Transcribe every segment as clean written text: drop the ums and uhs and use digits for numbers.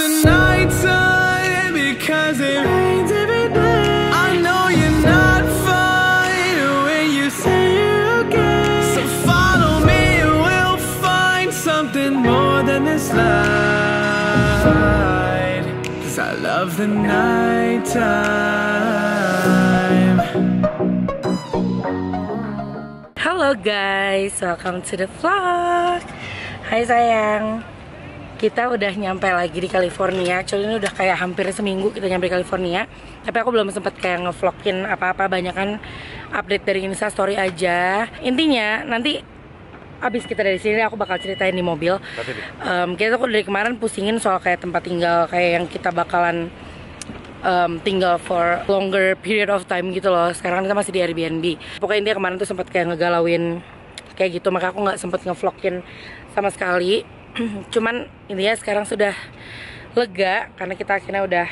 the night time because it rains every day. I know you're not fine when you say you're okay. So follow me and we'll find something more than this light. 'Cause I love the night time. Halo guys, welcome to the vlog. Hai sayang, kita udah nyampe lagi di California. Cuman ini udah kayak hampir seminggu kita nyampe di California. Tapi aku belum sempet kayak ngevlogin apa-apa, banyak kan update dari Instastory aja. Intinya nanti abis kita dari sini aku bakal ceritain di mobil. Kita tuh dari kemarin pusingin soal kayak tempat tinggal, kayak yang kita bakalan tinggal for longer period of time gitu loh. Sekarang kita masih di Airbnb. Pokoknya dia kemarin tuh sempat kayak ngegalauin kayak gitu, maka aku nggak sempet ngevlogin sama sekali. Cuman intinya sekarang sudah lega karena kita akhirnya udah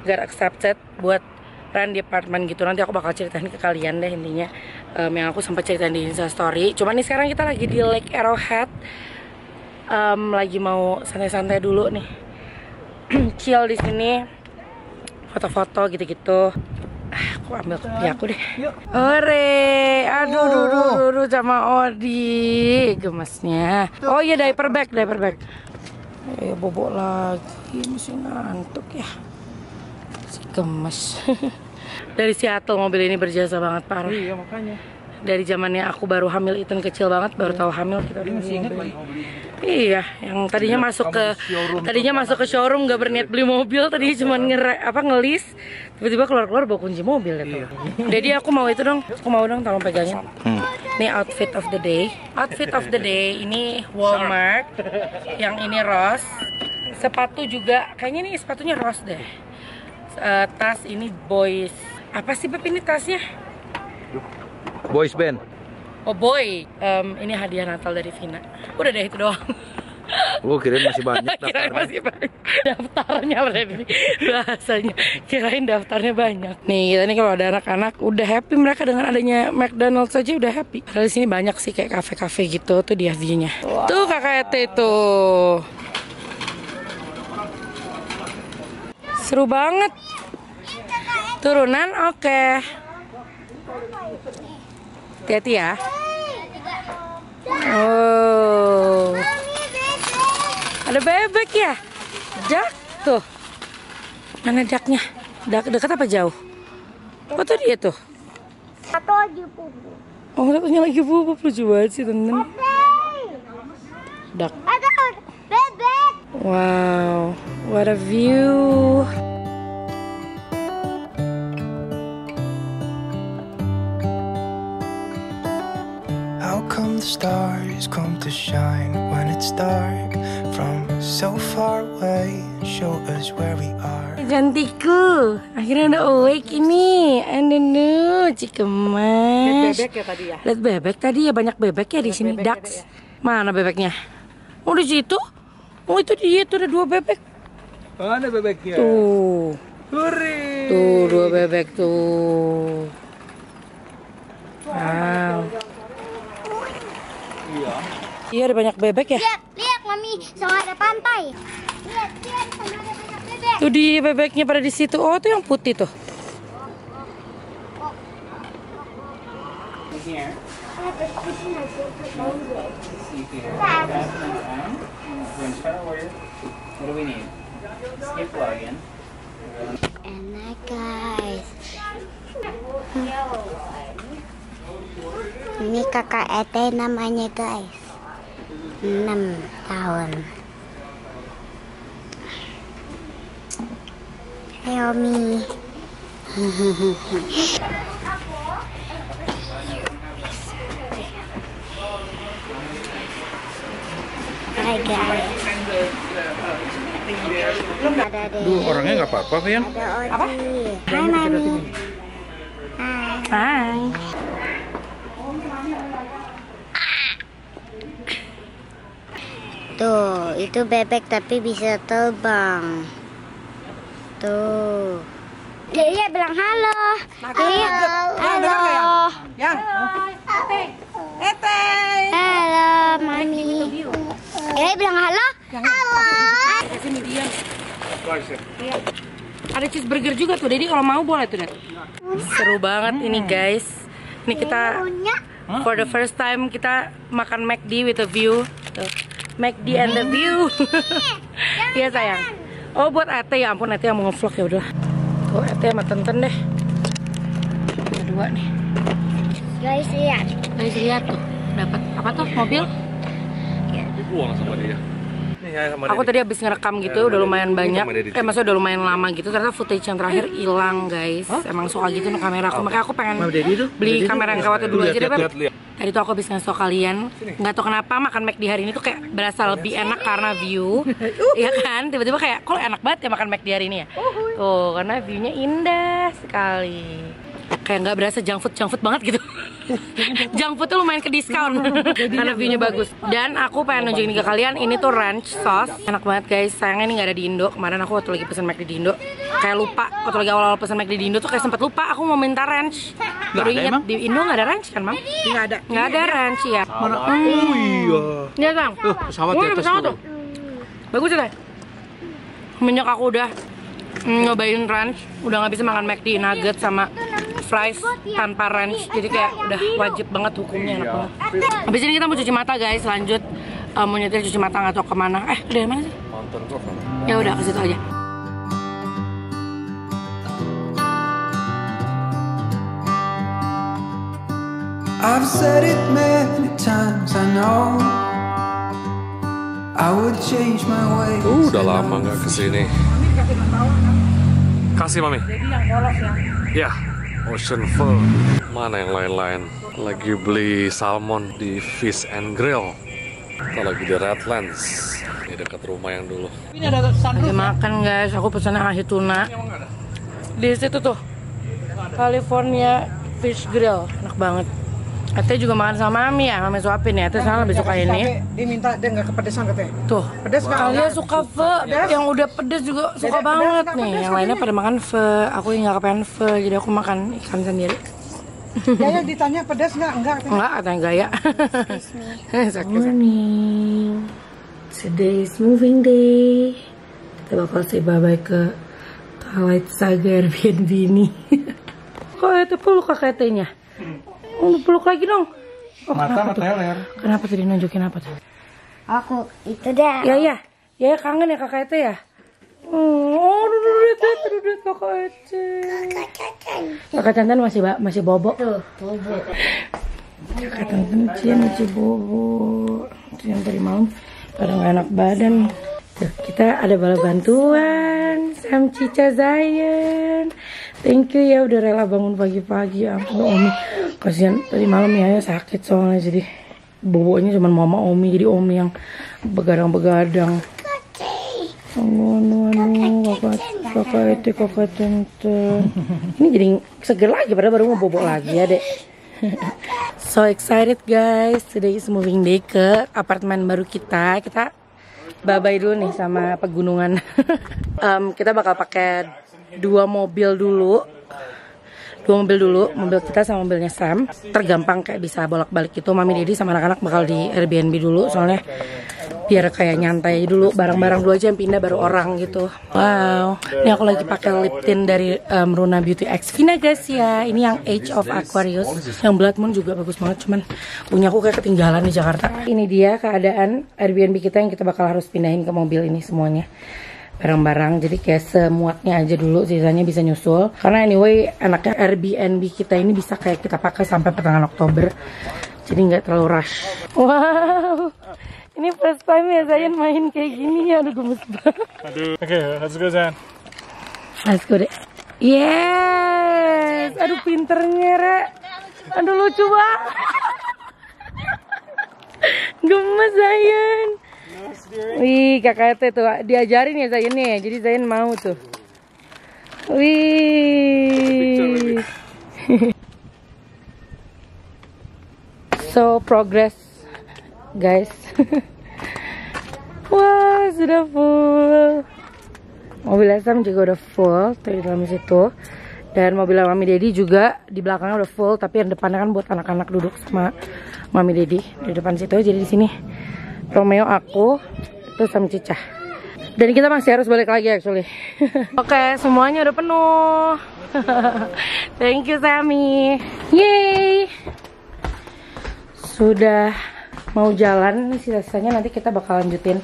got accepted buat run di apartemen gitu. Nanti aku bakal ceritain ke kalian deh intinya yang aku sempat ceritain di Instastory. Cuman nih sekarang kita lagi di Lake Arrowhead, lagi mau santai-santai dulu nih, chill di sini. Foto-foto gitu-gitu. Aku ambil kopi aku deh. Ore, aduh, sama Odi, gemesnya. Oh iya, diaper bag. Bobok lagi, masih ngantuk ya. Si gemes. Dari Seattle mobil ini berjasa banget, parah. Iya, makanya. Dari zamannya aku baru hamil, Ethan kecil banget, baru tahu hamil kita udah masih ingat mobil. Iya, yang tadinya masuk ke showroom gak berniat beli mobil, tadinya cuma ngelis, tiba-tiba keluar bawa kunci mobil ya tuh. Jadi aku mau itu dong, tolong pegangin. Ini outfit of the day. Outfit of the day ini Walmart, yang ini rose. Sepatu juga, kayaknya nih sepatunya rose deh. Tas ini boys. Apa sih Beb ini tasnya? Boys band. Oh boy, ini hadiah Natal dari Vina. Udah deh itu doang. Kirain masih banyak daftarnya. Kirain masih banyak. Daftarnya berarti bahasanya. Kirain daftarnya banyak. Nih kita nih kalau ada anak-anak udah happy mereka dengan adanya McDonald's aja udah happy. Padahal di sini banyak sih kayak kafe-kafe gitu tuh dia view-nya. Wow. Tuh kakak Ete tuh. Seru banget. Turunan oke. Hati-hati ya. Oh, ada bebek ya? Jak tuh. Mana jaknya? Dekat apa jauh? Oh tuh dia tuh. Satu lagi bubuk. Oh satunya lagi bubuk, lucu banget sih temen. Dak. Ada bebek. Wow, what a view. How come the stars come to shine when it's dark from so far away? Show us where we are. Cantikku, akhirnya udah awake ini. Aduh, cikemas. Bebek ya tadi ya? Lihat bebek tadi ya, banyak bebek ya di sini. Ducks. Mana bebeknya? Oh di situ? Oh itu dia tuh ada 2 bebek. Mana bebeknya? Tuh. Hore. Tuh 2 bebek tuh. Wow. Iya ada banyak bebek ya. Lihat mami, sama ada pantai. Lihat sama ada banyak bebek. Tuh di bebeknya pada di situ. Oh tuh yang putih tuh. Enak guys. Ini kakak Ete namanya guys. 6 tahun. Hai Omi. Hai guys. Duh, orangnya nggak apa-apa yang. Apa? Hai Mami. Hai. Tuh, itu bebek tapi bisa terbang. Tuh. Dia bilang halo. Halo. Yang. Ete. Halo, Mami. Dia bilang halo. Halo. kasih medium. Iya. Ada cheeseburger juga tuh, Dedi kalau mau boleh tuh, Dad. Seru banget ini guys. Ini kita for the first time kita makan McD with a view. Tuh. McD and the view. Iya sayang. Oh buat Ate, ya ampun Ate yang mau nge-vlog ya udah. Tuh Ate sama Tenten deh. Ada dua nih. Guys, lihat. Guys lihat tuh, dapat apa tuh mobil? Dibuang sama dia. Aku tadi habis ngerekam gitu, udah lumayan banyak. Maksudnya udah lumayan lama gitu. Ternyata footage yang terakhir hilang guys. Emang suka gitu nih kamera aku. Makanya aku pengen beli kamera yang kawatnya dulu aja deh Beb. Tadi tuh aku habis ngasih tau kalian, nggak tau kenapa makan McD hari ini tuh kayak berasa lebih enak karena view. Iya kan? Tiba-tiba kayak, kok enak banget ya makan McD hari ini ya? Tuh, karena viewnya indah sekali. Kayak nggak berasa junk food banget gitu. Junk food tuh lumayan ke diskon karena viewnya bagus. Dan aku pengen nunjukin ke kalian, ini tuh ranch sauce, enak banget guys. Sayangnya ini nggak ada di Indo. Kemarin aku waktu lagi pesen McD di Indo kayak lupa, waktu lagi awal-awal pesen McD di Indo tuh kayak sempet lupa aku mau minta ranch. Baru ingat di Indo nggak ada ranch kan Mam? Nggak ada ranch ya. Oh iya. Iya Sang. Pesawat di atas tuh. Bagus ya. Semenjak aku udah nyobain ranch, udah nggak bisa makan McD nugget sama fries tanpa ranch, jadi kayak udah wajib banget hukumnya, enak banget. Habis ini kita mau cuci mata guys, lanjut mau nyetir cuci mata nggak tahu kemana. Dari mana sih? Ya udah ke situ aja. I've said it many times, I know I would change my ways. Udah lama nggak kesini. Kasih Mami. Ya, Ocean Fur. Mana yang lain-lain? Lagi beli salmon di Fish and Grill. Kita lagi di Redlands. Ini dekat rumah yang dulu. Lagi makan guys, aku pesannya ahi tuna. Di situ tuh, California Fish Grill, enak banget. Ate juga makan sama Mami ya, Mami suapin ya. Ate sana lebih suka ini. Diminta dia nggak kepedesan katanya. Tuh, Pedes nggak? Alia suka pho, yang udah pedes juga suka banget nih. Yang lainnya pada makan pho, aku nggak kepengen pho, jadi aku makan ikan sendiri. Gaya ditanya pedes nggak? Enggak. Enggak, katanya gaya. Morning. Today is moving day. Kita bakal say bye-bye ke Twilight Saga Airbnb ini. Kok itu peluk kakeknya? Peluk lagi dong. Mata teler. Kenapa tadi nunjukin apa tuh? Aku itu dah. Ya kangen ya kakak itu ya. Oh, duduk kakak itu. Kakak Cantan masih bobo. Bobo. Kakak Cantan masih bobo. Yang tadi malam pada nggak enak badan. Tuh, kita ada bala bantuan Sam Cica Zayan. Thank you ya udah rela bangun pagi-pagi. Ampun Omi, kasihan tadi malam ya sakit soalnya, jadi bobonya cuma mama Omi, jadi Omi yang begadang-begadang. Kakak tante. Ini jadi seger lagi, padahal baru mau bobo lagi ya dek. So excited guys, today is moving day ke apartemen baru kita. Kita bye-bye dulu nih sama pegunungan. Kita bakal pakai dua mobil dulu, mobil kita sama mobilnya Sam. Tergampang kayak bisa bolak-balik gitu. Mami Dedi sama anak-anak bakal di Airbnb dulu, soalnya biar kayak nyantai dulu, barang-barang dulu aja yang pindah baru orang gitu. Wow, ini aku lagi pakai lip tint dari Runa Beauty X Vina guys ya. Ini yang Age of Aquarius, yang Blood Moon juga bagus banget, cuman punya aku kayak ketinggalan di Jakarta. Ini dia keadaan Airbnb kita yang kita bakal harus pindahin ke mobil ini semuanya. Barang-barang, jadi kayak semuatnya aja dulu, sisanya bisa nyusul. Karena anyway, anaknya Airbnb kita ini bisa kayak kita pakai sampai pertengahan Oktober, jadi nggak terlalu rush. Wow, ini first time ya Zayan main kayak gini ya, aduh gemes banget. Oke, let's go Zan. Let's go deh. Yes, aduh pinternya Re, aduh lucu banget. Gemes Zayan. Wih, kakak tuh diajarin ya Zayan nih, jadi Zayan mau tuh. Wih. So progress, guys. Wah, sudah full. Mobil Sam juga udah full tuh di dalam situ. Dan mobil Mami Dedi juga di belakangnya udah full, tapi yang depannya kan buat anak-anak duduk sama Mami Dedi di depan situ. Jadi di sini Romeo, aku, terus sama Cica. Dan kita masih harus balik lagi actually. Oke, semuanya udah penuh. Thank you Sammy. Yeay. Sudah mau jalan, sisanya nanti kita bakal lanjutin.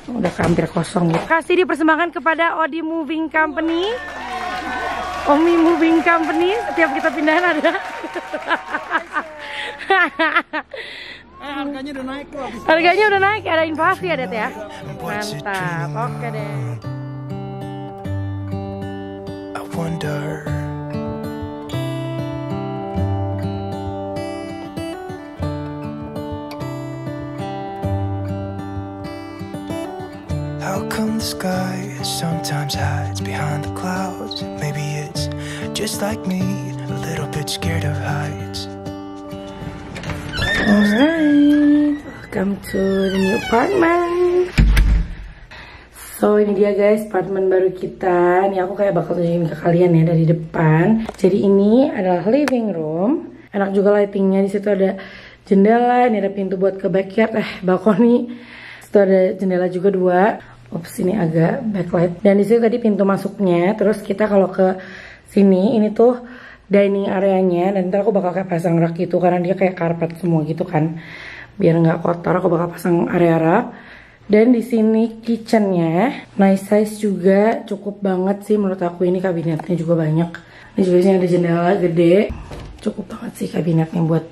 Udah hampir kosong gitu. Kasih dipersembahkan kepada Odi Moving Company. Omi Moving Company. Setiap kita pindahan ada. Harganya udah naik loh. Harganya udah naik, ada inflasi ya Det ya. Mantap, oke deh. I wonder. How come the sky sometimes hides behind the clouds? Maybe it's just like me, a little bit scared of heights. Alright, welcome to the new apartment. So ini dia guys, apartemen baru kita. Ini aku kayak bakal tunjukin ke kalian ya dari depan. Jadi ini adalah living room. Enak juga lightingnya. Di situ ada jendela. Ini ada pintu buat ke backyard, balkoni. Situ ada jendela juga 2. Ups, ini agak backlight. Dan di situ tadi pintu masuknya. Terus kita kalau ke sini, ini tuh dining areanya. Dan ntar aku bakal kayak pasang rak gitu karena dia kayak karpet semua gitu kan. Biar nggak kotor, aku bakal pasang area rak. Dan di sini kitchennya, nice size juga, cukup banget sih menurut aku. Ini kabinetnya juga banyak. Ini juga sini ada jendela gede, cukup banget sih kabinetnya buat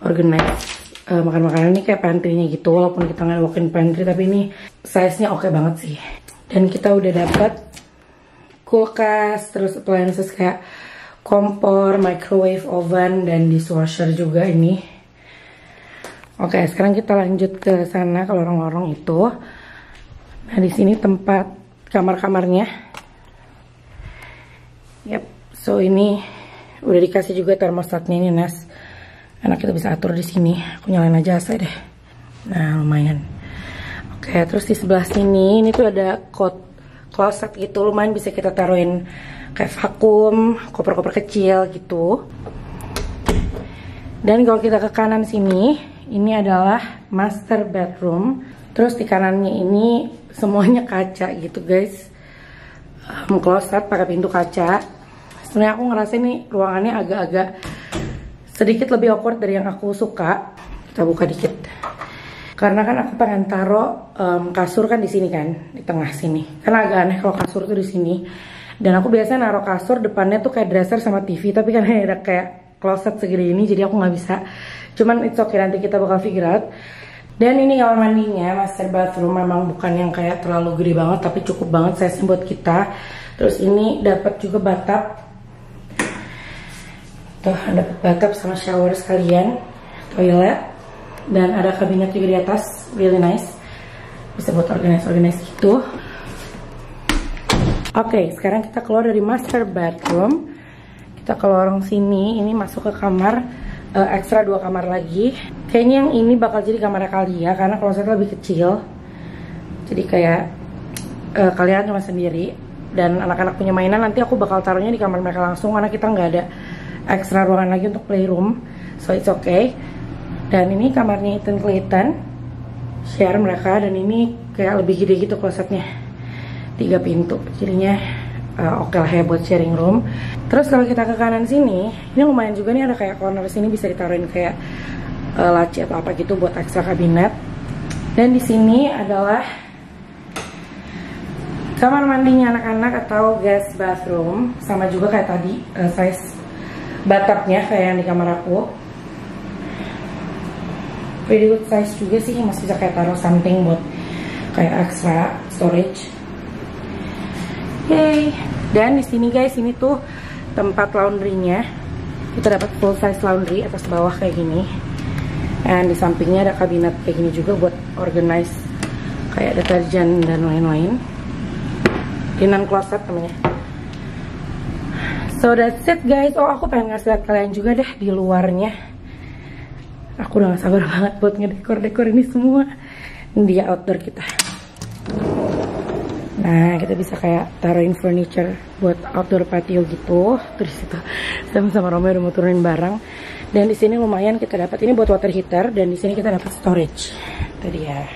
organize makan-makanan. Ini kayak pantry-nya gitu, walaupun kita nggak walk-in pantry, tapi ini size-nya oke banget sih. Dan kita udah dapat kulkas, terus appliances kayak kompor, microwave oven, dan dishwasher juga ini. Oke, sekarang kita lanjut ke sana ke lorong-lorong itu. Nah, di sini tempat kamar-kamarnya. Yap, so ini udah dikasih juga termostatnya ini, Nas. Enak, kita bisa atur di sini. Aku nyalain aja AC deh. Nah, lumayan. Oke, terus di sebelah sini ini tuh ada closet gitu, lumayan bisa kita taruhin kayak vakum, koper-koper kecil gitu. Dan kalau kita ke kanan sini, ini adalah master bedroom. Terus di kanannya ini semuanya kaca gitu guys. Closet pakai pintu kaca. Sebenarnya aku ngerasa ini ruangannya agak-agak sedikit lebih awkward dari yang aku suka. Kita buka dikit. Karena kan aku pengen taruh kasur kan di sini kan, di tengah sini. Karena agak aneh kalau kasur tuh di sini. Dan aku biasanya naruh kasur depannya tuh kayak dresser sama TV, tapi kan ada kayak closet segede ini, jadi aku nggak bisa. Cuman it's okay, nanti kita bakal figure out. Dan ini kamar mandinya, master bathroom, memang bukan yang kayak terlalu gede banget, tapi cukup banget size buat kita. Terus ini dapat juga bathtub. Tuh, ada bathtub sama shower sekalian, toilet, dan ada kabinet juga di atas, really nice. Bisa buat organize gitu. Oke, sekarang kita keluar dari master bedroom. Kita ke lorong sini, ini masuk ke kamar ekstra 2 kamar lagi. Kayaknya yang ini bakal jadi kamarnya Kalia karena klosetnya lebih kecil. Jadi kayak kalian cuma sendiri dan anak-anak punya mainan, nanti aku bakal taruhnya di kamar mereka langsung karena kita nggak ada ekstra ruangan lagi untuk playroom, so it's okay. Dan ini kamarnya Ethan Clayton, share mereka, dan ini kayak lebih gede gitu klosetnya, 3 pintu, jadinya oke lah ya buat sharing room. Terus kalau kita ke kanan sini, ini lumayan juga nih, ada kayak corner sini bisa ditaruhin kayak laci atau apa gitu buat ekstra kabinet. Dan di sini adalah kamar mandinya anak-anak atau guest bathroom, sama juga kayak tadi size bathtubnya kayak yang di kamar aku. Pretty good size juga sih, masih bisa kayak taruh something buat kayak extra storage. Yay. Dan di sini guys, ini tuh tempat laundrynya. Kita dapat full size laundry atas bawah kayak gini. Dan di sampingnya ada kabinet kayak gini juga buat organize kayak deterjen dan lain-lain. Linen closet namanya. So that's it guys. Oh, aku pengen ngasih lihat kalian juga deh di luarnya. Aku udah gak sabar banget buat ngedekor-dekor ini semua. Ini dia outdoor kita. Nah, kita bisa kayak taruhin furniture buat outdoor patio gitu. Terus itu sama Romeo udah mau turunin barang. Dan di sini lumayan kita dapat ini buat water heater, dan di sini kita dapat storage. Itu dia.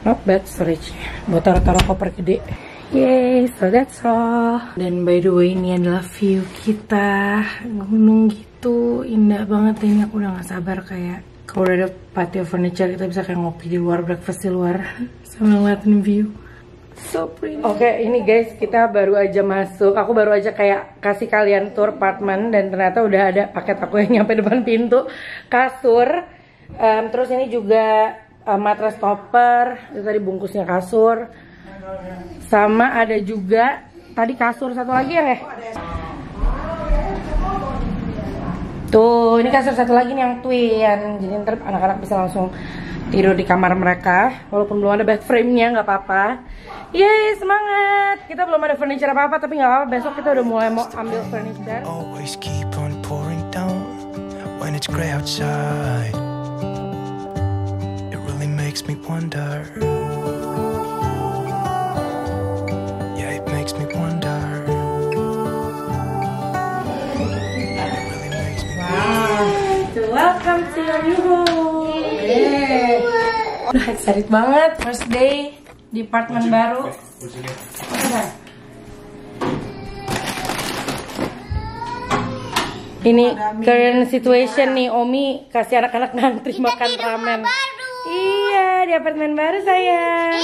Not bad storage-nya buat taruh-taruh koper gede. Yay, so that's all. Dan by the way, ini adalah view kita. Gunung gitu, indah banget ini. Aku udah gak sabar kayak kalau udah ada patio furniture kita bisa kayak ngopi di luar, breakfast di luar sambil ngeliatin view. So pretty. Oke, ini guys, kita baru aja masuk. Aku baru aja kayak kasih kalian tour apartemen dan ternyata udah ada paket aku yang nyampe depan pintu. Kasur, terus ini juga mattress topper. Itu tadi bungkusnya kasur. Sama ada juga tadi kasur satu lagi ya. Tuh, ini kasur satu lagi nih yang twin. Jadi ntar anak-anak bisa langsung tidur di kamar mereka. Walaupun belum ada bed frame-nya, nggak apa-apa. Yeay, semangat. Kita belum ada furniture apa-apa, tapi nggak apa-apa. Besok kita udah mulai mau ambil furniture. Always keep on pouring down when it's gray outside. It really makes me wonder. Yeah, it makes me wonder. It really makes me wonder. Welcome to your new home. Udah excited banget, first day di apartemen baru. Ini current situation nih, Omi kasih anak-anak ngantri makan ramen. Iya, di apartemen baru sayang.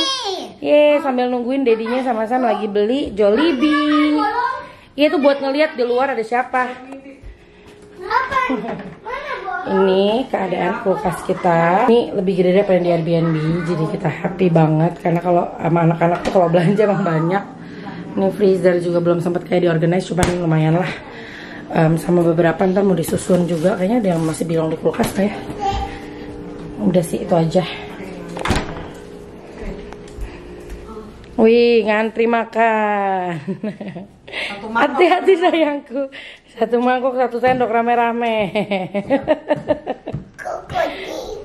Yeay, sambil nungguin dedinya sama-sama lagi beli Jollibee. Iya tuh buat ngeliat di luar ada siapa. Ini keadaan kulkas kita. Ini lebih gede daripada di Airbnb, jadi kita happy banget karena kalau sama anak-anak tuh kalau belanja emang banyak. Ini freezer juga belum sempat kayak diorganize, cuman lumayan lah. Sama beberapa ntar mau disusun juga, kayaknya ada yang masih bilang di kulkas kayak. Udah sih itu aja. Wih, ngantri makan. Hati-hati sayangku. Satu mangkok, satu sendok rame-rame.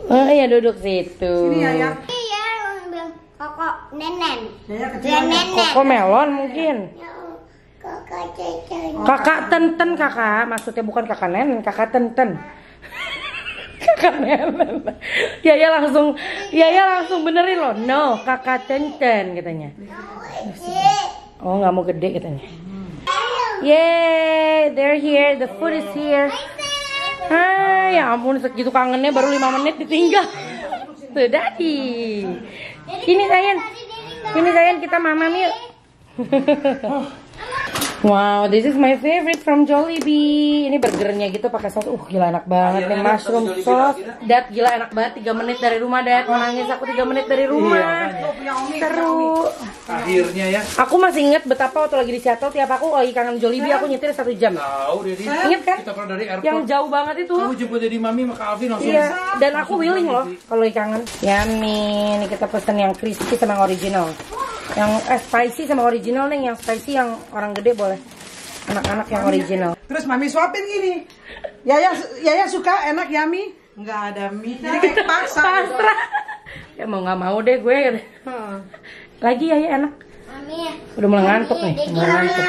Oh iya, duduk situ. Ini ya. Iya, orang bilang kokok nenen. Koko melon mungkin. Kokok cucu. Kakak Tenten kakak, maksudnya bukan kakak Nenen, kakak Tenten. Kakak Nenen. Yaya langsung benerin loh. No, kakak Tenten katanya. Oh, nggak mau gede katanya. Yay, they're here. The food is here. Hai, ya ampun segitu kangennya baru 5 menit ditinggal. Tuh, Daddy. Ini sayang kita mamam yuk. Wow, this is my favorite from Jollibee. Ini burgernya gitu pakai saus. Gila enak banget nih, mushroom sauce. Dad, gila enak banget. 3 menit dari rumah, Dad. Mau nangis aku 3 menit dari rumah. Seru. Akhirnya ya. Aku masih inget betapa waktu lagi di Seattle tiap aku lagi kangen Jollibee aku nyetir 1 jam. Tahu Dedi. Ingat kan? Kita pernah dari airport. Yang jauh banget itu. Kamu jemput Dedi Mami sama Kak Alvin langsung. Iya, dan aku willing loh kalau lagi kangen. Yummy, ini kita pesen yang crispy sama yang original. Yang spicy sama original nih, yang spicy yang orang gede boleh. Anak-anak yang original. Terus mami suapin gini. Yaya suka enak yummy. Enggak ada mie. Jadi kayak paksa. Pasrah. Ya mau nggak mau deh gue. Lagi ya enak. Mami. Udah mulai ngantuk nih. Mulai ngantuk.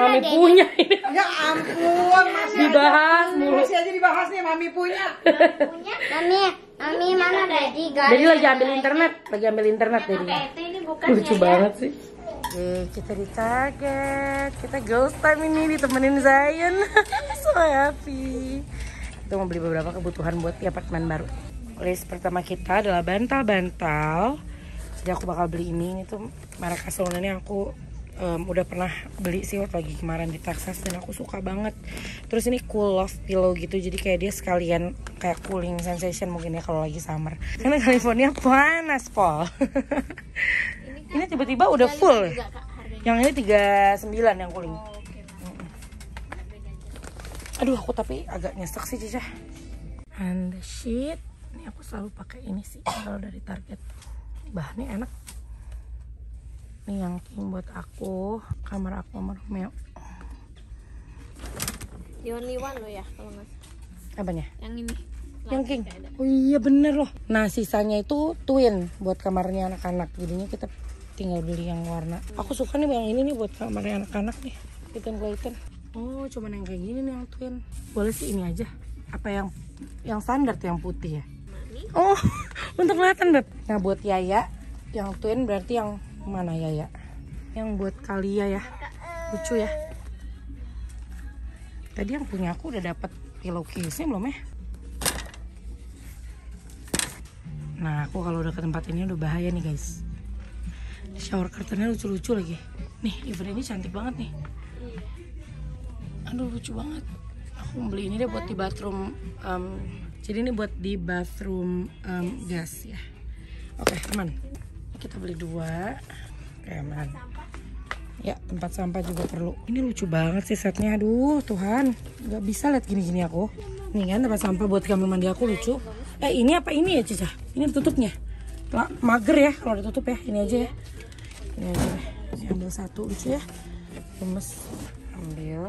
Mami punya ini. Ya ampun, masih Dibahas aja, mulu. masih aja dibahas nih mami punya. Mami mana Daddy? Jadi lagi ambil internet, jadi. Ini bukan Lucu banget sih. Kita di Target, kita ghost time ini ditemenin Zion. So happy. Kita mau beli beberapa kebutuhan buat di apartemen baru. List pertama kita adalah bantal-bantal. Jadi aku bakal beli ini tuh merek Asolon ini aku udah pernah beli sih waktu lagi kemarin di Texas dan aku suka banget. Terus ini cool love pillow gitu, jadi kayak dia sekalian kayak cooling sensation mungkin ya kalau lagi summer. Karena California panas Paul. Ini tiba-tiba udah full. Yang ini 39 yang cooling. Aduh aku tapi agak nyesek sih Cica. And the sheet, ini aku selalu pakai ini sih kalau dari Target. Bahannya enak. Ini yang king buat aku, kamar aku sama Romeo. The only one lo ya kalau nggak salah. Apanya? Yang ini. Yang king. Oh iya bener loh. Nah sisanya itu twin buat kamarnya anak-anak. Jadinya kita tinggal beli yang warna. Aku suka nih yang ini nih buat kamarnya anak-anak nih. Clayton. Oh cuman yang kayak gini nih yang twin. Boleh sih ini aja. Apa yang standar tuh yang putih ya? Oh untuk kelihatan Beb. Nah buat Yaya Yang twin berarti yang mana ya? Yang buat Kalia ya. Lucu ya. Tadi yang punya aku udah dapat pillowcase-nya belum ya? Nah, aku kalau udah ke tempat ini udah bahaya nih guys. Shower curtain-nya lucu-lucu lagi. Nih, even ini cantik banget nih. Aduh, lucu banget. Aku beli ini deh buat di bathroom. Jadi ini buat di bathroom gas ya. Oke, aman. Kita beli 2. Oke, aman. Ya, tempat sampah juga perlu. Ini lucu banget sih setnya. Aduh, Tuhan. Gak bisa lihat gini-gini aku. Nih kan tempat sampah buat kamar mandi aku lucu. Ini apa ini ya, Cica? Ini tutupnya. Mager ya kalau ditutup ya. Ini aja ya. Ini aja deh. Saya ambil 1 lucu ya. Gemes. Ambil.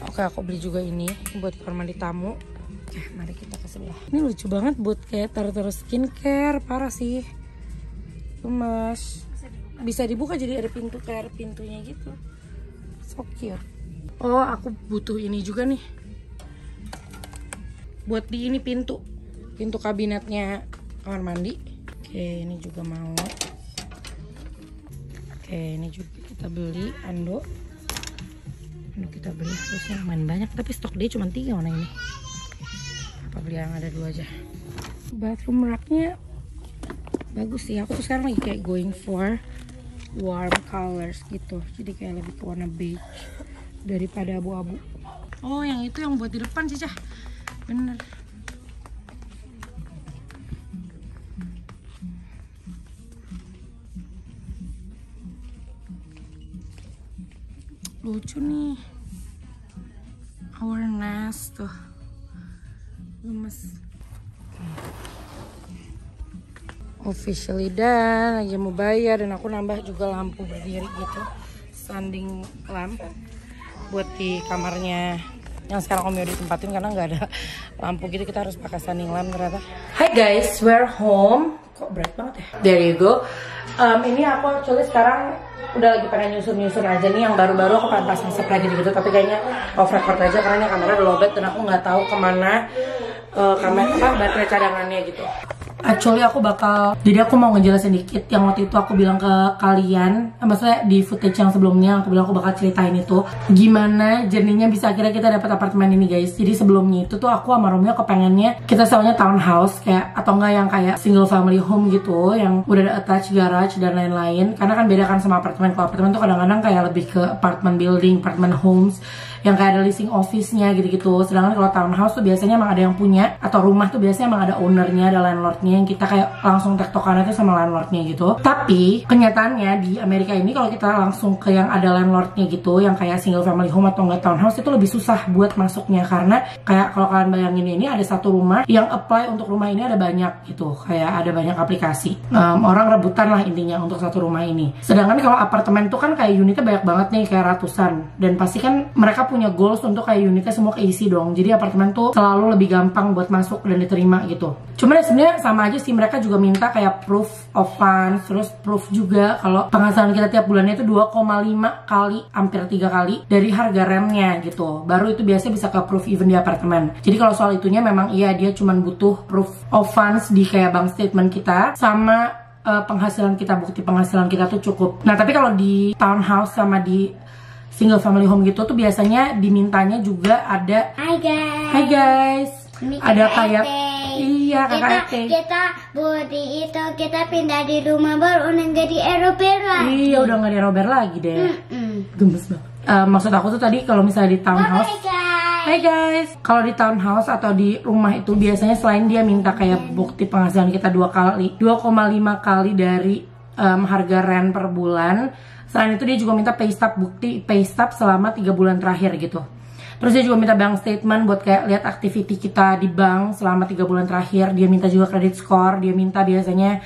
Oke, aku beli juga ini buat kamar mandi tamu. Oke, mari kita ke sebelah. Ini lucu banget buat kayak taruh-taruh skincare. Parah sih. Gemes. Bisa dibuka jadi ada pintu kayak ada pintunya gitu. So cute. Oh, aku butuh ini juga nih. Buat di ini pintu kabinetnya kamar mandi. Oke, ini juga mau. Oke, ini juga kita beli Ando kita beli harusnya lumayan banyak, tapi stok dia cuma 3 warna ini. Apa beli yang ada 2 aja. Bathroom racknya bagus sih. Aku tuh sekarang lagi kayak going for warm colors gitu, jadi kayak lebih ke warna beige daripada abu-abu. Oh, yang itu yang buat di depan sih, Cah. Bener. Lucu nih. Our nest tuh. Gemes. Officially done, aja mau bayar dan aku nambah juga lampu berdiri gitu. Standing lamp buat di kamarnya yang sekarang Om Yodi tempatin karena nggak ada lampu gitu, kita harus pakai standing lamp ternyata. Hi guys, we're home. Kok berat banget ya? There you go. Ini aku actually sekarang udah lagi pengen nyusun aja nih yang baru-baru. Aku pengen pasang spray gitu, tapi kayaknya off record aja karena ini kamera udah lowbat dan aku nggak tahu kemana baterai cadangannya gitu. Actually aku jadi aku mau ngejelasin dikit yang waktu itu aku bilang ke kalian, maksudnya di footage yang sebelumnya aku bilang aku bakal ceritain itu gimana journey-nya bisa akhirnya kita dapat apartemen ini guys. Jadi sebelumnya itu tuh aku sama Romeo kepengennya kita sewanya townhouse kayak, atau enggak yang kayak single family home gitu yang udah ada attached garage dan lain-lain, karena kan beda kan sama apartemen. Kalau apartemen tuh kadang-kadang kayak lebih ke apartment building, apartment homes yang kayak ada leasing office-nya gitu-gitu. Sedangkan kalau townhouse tuh biasanya emang ada yang punya, atau rumah tuh biasanya emang ada ownernya, ada landlordnya yang kita kayak langsung tektokannya tuh sama landlordnya gitu. Tapi kenyataannya di Amerika ini kalau kita langsung ke yang ada landlordnya gitu, yang kayak single family home atau enggak townhouse, itu lebih susah buat masuknya. Karena kayak kalau kalian bayangin ini ada satu rumah yang apply untuk rumah ini ada banyak gitu, kayak ada banyak aplikasi. Orang rebutan lah intinya untuk satu rumah ini. Sedangkan kalau apartemen tuh kan kayak unitnya banyak banget nih, kayak ratusan, dan pasti kan mereka punya goals untuk kayak unitnya semua keisi dong. Jadi apartemen tuh selalu lebih gampang buat masuk dan diterima gitu. Cuman ya sebenarnya sama aja sih, mereka juga minta kayak proof of funds, terus proof juga kalau penghasilan kita tiap bulannya itu 2,5 kali, hampir 3 kali dari harga remnya gitu. Baru itu biasanya bisa ke proof even di apartemen. Jadi kalau soal itunya memang iya, dia cuman butuh proof of funds di kayak bank statement kita sama penghasilan kita, bukti penghasilan kita tuh cukup. Nah tapi kalau di townhouse sama di single family home gitu tuh biasanya dimintanya juga ada Hai guys. Hai guys. Ada kayak iya kakak kita body itu kita pindah di rumah baru udah nggak di Erober lagi. Iya udah nggak di Erober lagi deh. Gemes banget. Maksud aku tuh tadi kalau misalnya di townhouse. Hai guys. Kalau di townhouse atau di rumah itu biasanya selain dia minta kayak bukti penghasilan kita 2,5 kali dari harga rent per bulan. Selain itu dia juga minta bukti pay stub selama 3 bulan terakhir gitu. Terus dia juga minta bank statement buat kayak lihat activity kita di bank selama 3 bulan terakhir. Dia minta juga credit score. Dia minta biasanya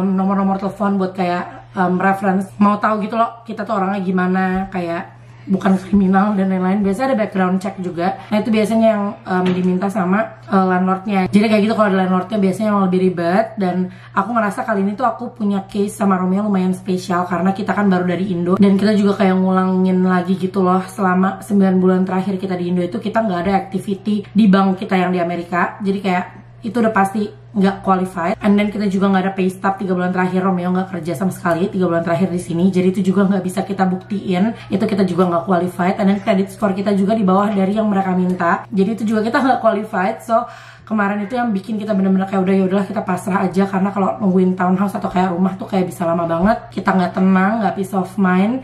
nomor-nomor telepon buat kayak reference. Mau tahu gitu loh kita tuh orangnya gimana, kayak bukan kriminal dan lain-lain. Biasanya ada background check juga. Nah itu biasanya yang diminta sama landlordnya. Jadi kayak gitu kalau ada landlordnya biasanya yang lebih ribet. Dan aku ngerasa kali ini tuh aku punya case sama Romeo lumayan spesial karena kita kan baru dari Indo dan kita juga kayak ngulangin lagi gitu loh. Selama 9 bulan terakhir kita di Indo itu kita nggak ada activity di bank kita yang di Amerika. Jadi kayak itu udah pasti nggak qualified. And then kita juga nggak ada pay stub 3 bulan terakhir. Romeo nggak kerja sama sekali 3 bulan terakhir di sini, jadi itu juga nggak bisa kita buktiin, itu kita juga nggak qualified. And then credit score kita juga di bawah dari yang mereka minta, jadi itu juga kita nggak qualified. So kemarin itu yang bikin kita bener-bener kayak udah yaudahlah kita pasrah aja, karena kalau nungguin townhouse atau kayak rumah tuh kayak bisa lama banget, kita nggak tenang, nggak peace of mind.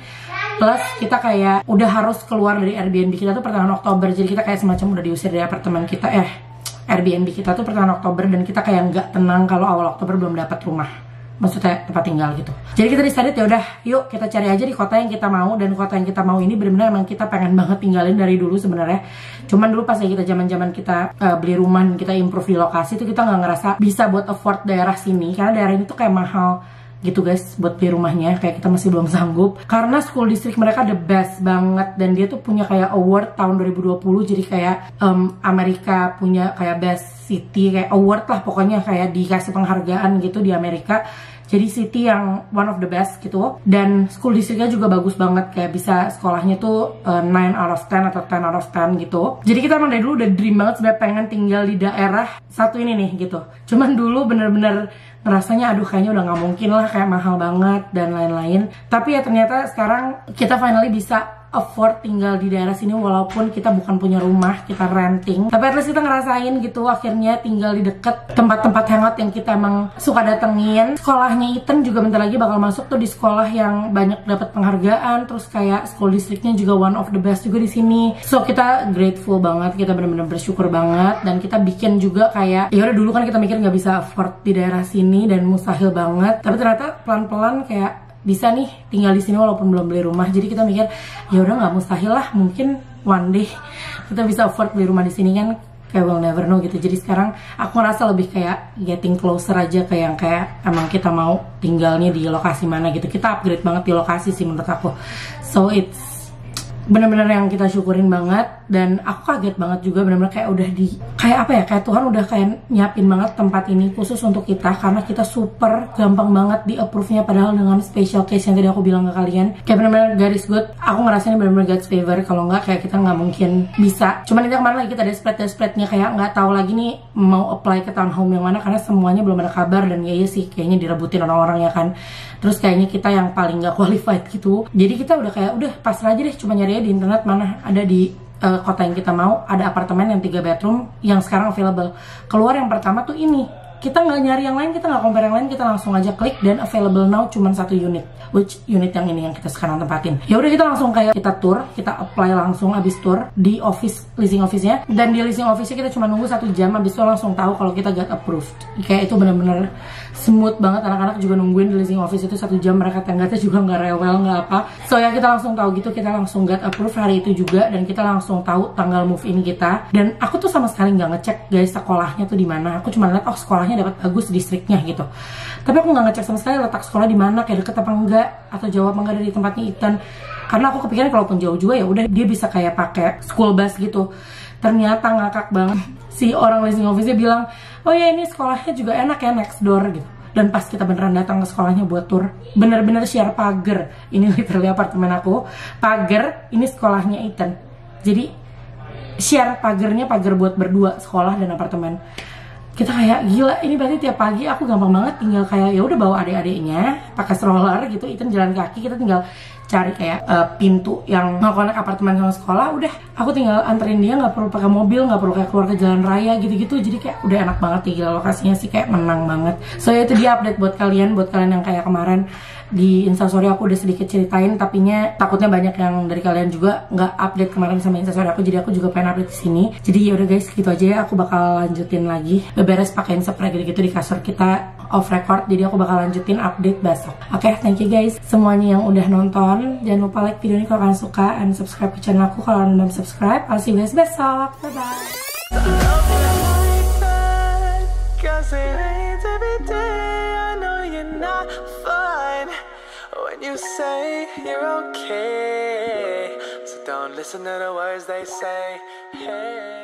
Plus kita kayak udah harus keluar dari Airbnb kita tuh pertengahan Oktober, jadi kita kayak semacam udah diusir dari apartemen kita, Airbnb kita tuh pertengahan Oktober, dan kita kayak nggak tenang kalau awal Oktober belum dapat rumah, maksudnya tempat tinggal gitu. Jadi kita decided ya udah yuk kita cari aja di kota yang kita mau, dan kota yang kita mau ini benar-benar emang kita pengen banget tinggalin dari dulu sebenarnya. Cuman dulu pas ya kita zaman kita beli rumah dan kita improve di lokasi itu kita nggak ngerasa bisa buat afford daerah sini, karena daerah ini tuh kayak mahal gitu guys buat beli rumahnya, kayak kita masih belum sanggup. Karena school district mereka the best banget, dan dia tuh punya kayak award tahun 2020, jadi kayak Amerika punya kayak best city, kayak award lah pokoknya, kayak dikasih penghargaan gitu di Amerika. Jadi city yang one of the best gitu, dan school districtnya juga bagus banget, kayak bisa sekolahnya tuh 9 out of 10 atau 10 out of 10 gitu. Jadi kita emang dari dulu udah dream banget sebenarnya pengen tinggal di daerah satu ini nih gitu. Cuman dulu bener-bener ngerasanya aduh kayaknya udah nggak mungkin lah, kayak mahal banget dan lain-lain. Tapi ya ternyata sekarang kita finally bisa afford tinggal di daerah sini, walaupun kita bukan punya rumah, kita renting. Tapi at least kita ngerasain gitu akhirnya tinggal di deket tempat-tempat hangout yang kita emang suka datengin. Sekolahnya Ethan juga bentar lagi bakal masuk tuh di sekolah yang banyak dapat penghargaan, terus kayak school districtnya juga one of the best juga di sini. So kita grateful banget, kita bener-bener bersyukur banget, dan kita bikin juga kayak ya udah dulu kan kita mikir nggak bisa afford di daerah sini dan mustahil banget, tapi ternyata pelan-pelan kayak bisa nih tinggal di sini walaupun belum beli rumah. Jadi kita mikir ya udah nggak mustahil lah, mungkin one day kita bisa afford beli rumah di sini kan, kayak we'll never know gitu. Jadi sekarang aku ngerasa lebih kayak getting closer aja ke yang kayak emang kita mau tinggalnya di lokasi mana gitu. Kita upgrade banget di lokasi sih menurut aku. So it's bener-bener yang kita syukurin banget, dan aku kaget banget juga bener-bener kayak udah kayak apa ya, kayak Tuhan udah kayak nyiapin banget tempat ini khusus untuk kita, karena kita super gampang banget di approve-nya, padahal dengan special case yang tadi aku bilang ke kalian, kayak bener-bener God is good. Aku ngerasain bener-bener God's favor, kalau nggak kayak kita nggak mungkin bisa. Cuman itu kemarin lagi kita desperate-nya kayak nggak tahu lagi nih mau apply ke townhome yang mana, karena semuanya belum ada kabar, dan ya sih kayaknya direbutin orang-orang ya kan. Terus kayaknya kita yang paling nggak qualified gitu, jadi kita udah kayak udah pasrah aja deh, cuma nyari di internet mana ada di kota yang kita mau ada apartemen yang 3 bedroom yang sekarang available. Keluar yang pertama tuh ini, kita nggak nyari yang lain, kita nggak compare yang lain, kita langsung aja klik dan available now cuma 1 unit, which unit yang ini yang kita sekarang tempatin. Ya udah kita langsung kayak kita tour, kita apply langsung abis tour di office, leasing office-nya, dan di leasing office-nya kita cuma nunggu 1 jam, abis itu langsung tahu kalau kita got approved. Kayak itu bener-bener smooth banget, anak-anak juga nungguin di leasing office itu 1 jam, mereka tenggatnya juga nggak rewel, nggak apa. So ya kita langsung tahu gitu, kita langsung got approved hari itu juga, dan kita langsung tahu tanggal move in kita. Dan aku tuh sama sekali nggak ngecek guys sekolahnya tuh di mana, aku cuma lihat oh sekolahnya dapat bagus distriknya gitu. Tapi aku nggak ngecek sama sekali letak sekolah di mana, kayak deket apa enggak, atau jauh apa enggak dari tempatnya Ethan. Karena aku kepikiran kalaupun jauh juga ya udah dia bisa kayak pakai school bus gitu. Ternyata ngakak banget, si orang leasing office-nya bilang, oh ya ini sekolahnya juga enak ya, next door gitu. Dan pas kita beneran datang ke sekolahnya buat tour, bener-bener share pagar. Ini literally apartemen aku, pagar, ini sekolahnya Ethan. Jadi share pagarnya, pagar buat berdua, sekolah dan apartemen. Kita kayak gila, ini berarti tiap pagi aku gampang banget tinggal kayak ya udah bawa adik-adiknya pakai stroller gitu, Ethan jalan kaki, kita tinggal cari kayak pintu yang nge-connect apartemen sama sekolah, udah aku tinggal anterin dia, nggak perlu pakai mobil, nggak perlu kayak keluar ke jalan raya gitu-gitu. Jadi kayak udah enak banget nih, gila lokasinya sih kayak menang banget. So itu dia update buat kalian yang kayak kemarin di Instastory aku udah sedikit ceritain, tapinya takutnya banyak yang dari kalian juga nggak update kemarin sama Instastory aku, jadi aku juga pengen update di sini. Jadi ya udah guys, gitu aja ya, aku bakal lanjutin lagi beberes pakaian spray gitu-gitu di kasur kita off record, jadi aku bakal lanjutin update besok. Oke, thank you guys semuanya yang udah nonton. Jangan lupa like video ini kalau kalian suka, and subscribe ke channel aku kalau kalian belum subscribe. I'll see you guys besok. Bye bye. You say you're okay, so don't listen to the words they say. Hey.